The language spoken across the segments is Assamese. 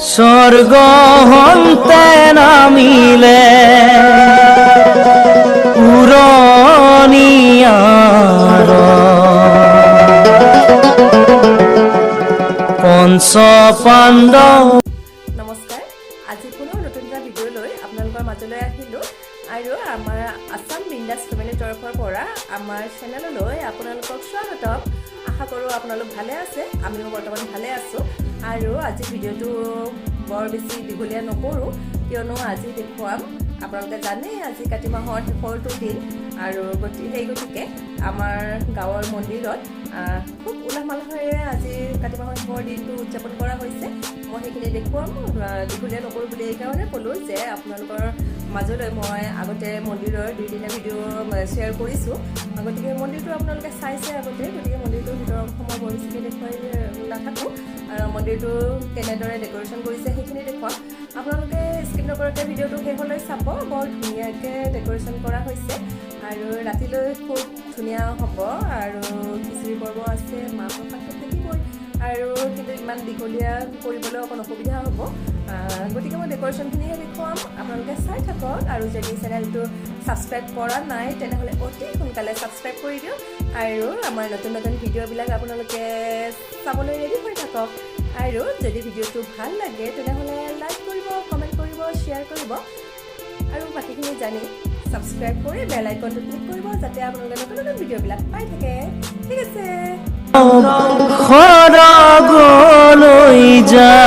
স্বৰ্গ হন্তে নামিলে উৰণীয়াৰ পঞ্চ পাণ্ডৱ। নমস্কাৰ, আজি পুনৰ নতুন এটা ভিডিঅ' লৈ আপোনালোকৰ মাজলৈ আহিলোঁ আৰু আমাৰ আছাম বিন্দাছ ফেমিলিৰ তৰফৰ পৰা আমাৰ চেনেললৈ আপোনালোকক স্বাগতম। আশা কৰোঁ আপোনালোক ভালে আছে, আমিও বৰ্তমান ভালে আছোঁ। আৰু আজি ভিডিঅ'টো বৰ বেছি দীঘলীয়া নকৰোঁ, কিয়নো আজি দেখুৱাম, আপোনালোকে জানে আজি কাতি মাহৰ শেষৰটো দিন আৰু সেই গতিকে আমাৰ গাঁৱৰ মন্দিৰত খুব উলহ মালহেৰে আজি কাতি মাহৰ শেষৰ দিনটো উদযাপন কৰা হৈছে। মই সেইখিনি দেখুৱাম, দীঘলীয়া নকৰোঁ বুলি এইকাৰণে ক'লোঁ যে আপোনালোকৰ মাজলৈ মই আগতে মন্দিৰৰ 2 দিনীয়া ভিডিঅ' শ্বেয়াৰ কৰিছোঁ, গতিকে মন্দিৰটো আপোনালোকে চাইছে আগতে, গতিকে মন্দিৰটোৰ ভিতৰৰ অংশ মই বেছিকৈ দেখুৱাই নাথাকোঁ। মন্দিৰটো কেনেদৰে ডেক'ৰেশ্যন কৰিছে সেইখিনি দেখুৱাম। আপোনালোকে স্কিপ নকৰাকৈ ভিডিঅ'টো শেষলৈ চাব। বৰ ধুনীয়াকৈ ডেক'ৰেশ্যন কৰা হৈছে আৰু ৰাতিলৈ খুব ধুনীয়া হ'ব আৰু খিচিৰি পৰ্ব আছে, মাহ প্ৰসাদটো থাকিবই আৰু কিন্তু ইমান দীঘলীয়া কৰিবলৈ অকণ অসুবিধা হ'ব, গতিকে মই ডেক'ৰেশ্যনখিনিহে দেখুৱাম, আপোনালোকে চাই থাকক। আৰু যদি চেনেলটো ছাবস্ক্ৰাইব কৰা নাই তেনেহ'লে অতি সোনকালে ছাবস্ক্ৰাইব কৰি দিয়ক আৰু আমাৰ নতুন নতুন ভিডিঅ'বিলাক আপোনালোকে চাবলৈ ৰেডি হৈ থাকক। আৰু যদি ভিডিঅ'টো ভাল লাগে তেনেহ'লে লাইক কৰিব, কমেণ্ট কৰিব, শ্বেয়াৰ কৰিব আৰু বাকীখিনি জানি ছাবস্ক্ৰাইব কৰি বেল আইকনটো ক্লিক কৰিব যাতে আপোনালোকে নতুন নতুন ভিডিঅ'বিলাক পাই থাকে। ঠিক আছে, খৰগলৈ যায়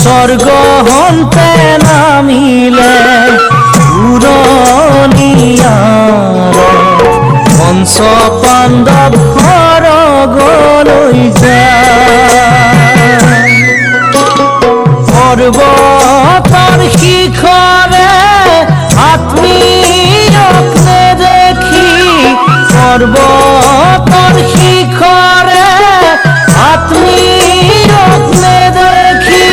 স্বৰ্গ হন্তে নামিলে উৰণীয়াৰ পঞ্চ পাণ্ডৱ স্বৰ্গলৈ যায়। পৰ্বতৰ শিখৰে আত্মীয়ক নেদেখি, পৰ্বতৰ শিখৰে আত্মীয়ক নেদেখি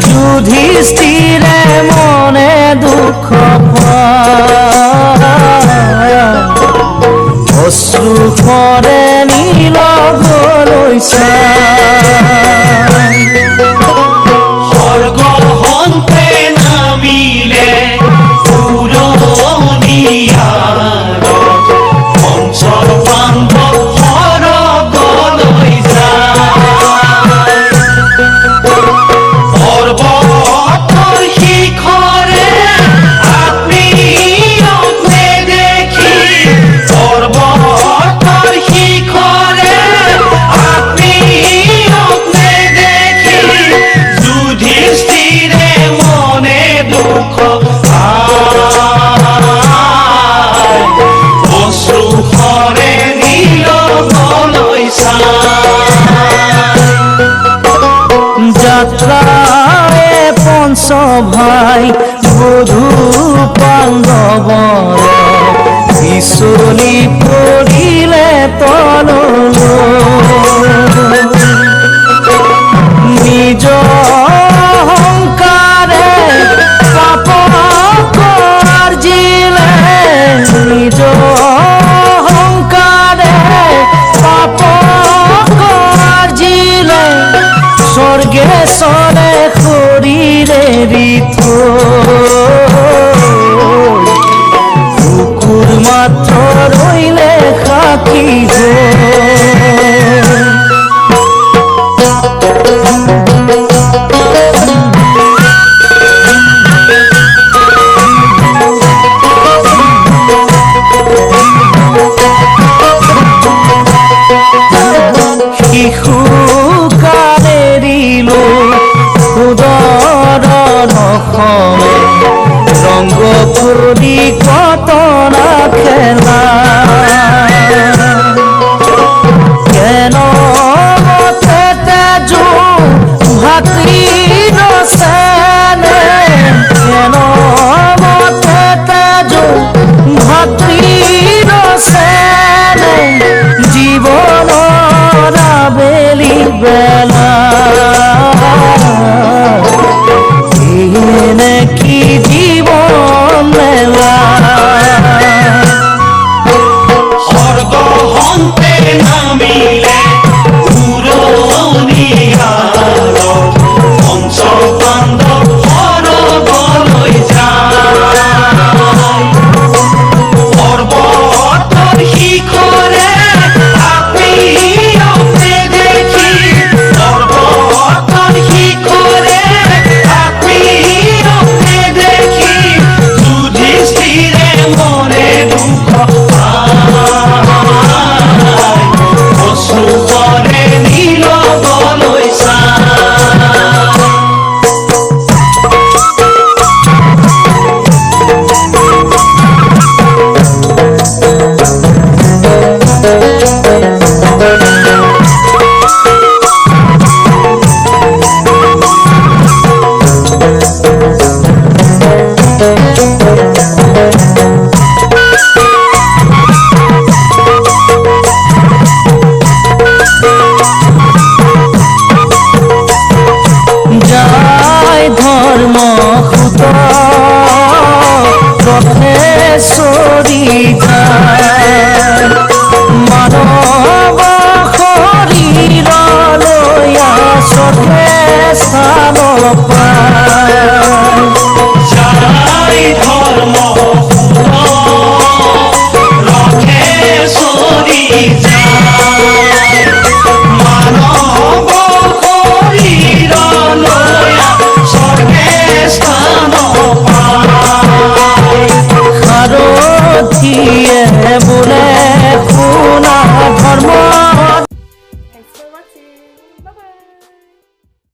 যুধিষ্ঠিৰে মনে দুখ পায়, অশ্ৰুৰে নীলগলৈ চায়। স্বৰ্গ হন্তে নামিলে উৰণীয়াৰ পঞ্চ পাণ্ডৱ স্বৰ্গলৈ যায়। পৰ্বতৰ শিখৰে আত্মীয়ক নেদেখি, পৰ্বতৰ শিখৰে আত্মীয়ক নেদেখি যুধিষ্ঠিৰে মনে দুখ পায়, অশ্ৰুৰে নীলগলৈ চায়। যাত্ৰাৰে পঞ্চ ভাই বধূ পাণ্ডৱৰ পিছলি পৰিলে তললৈ, নিজ অহংকাৰে পাপ কাৰ্জিলে, নিজ অহংকাৰে পাপ কাৰ্জিলে, স্বৰ্গেশ্বৰে শৰীৰে কুকুৰ মাত্ৰ ৰৈলে সাক্ষী হৈ। শিশু কালেৰিলো উদৰ নখমে, ৰংগ ফুলি কতনা খেলা। স্বৰ্গে স্থান পায় যাই ধৰ্ম ৰক্ষে সৰি যায় মানব শৰীৰ লয়া স্বৰ্গে স্থান পায় সাৰথিয়ে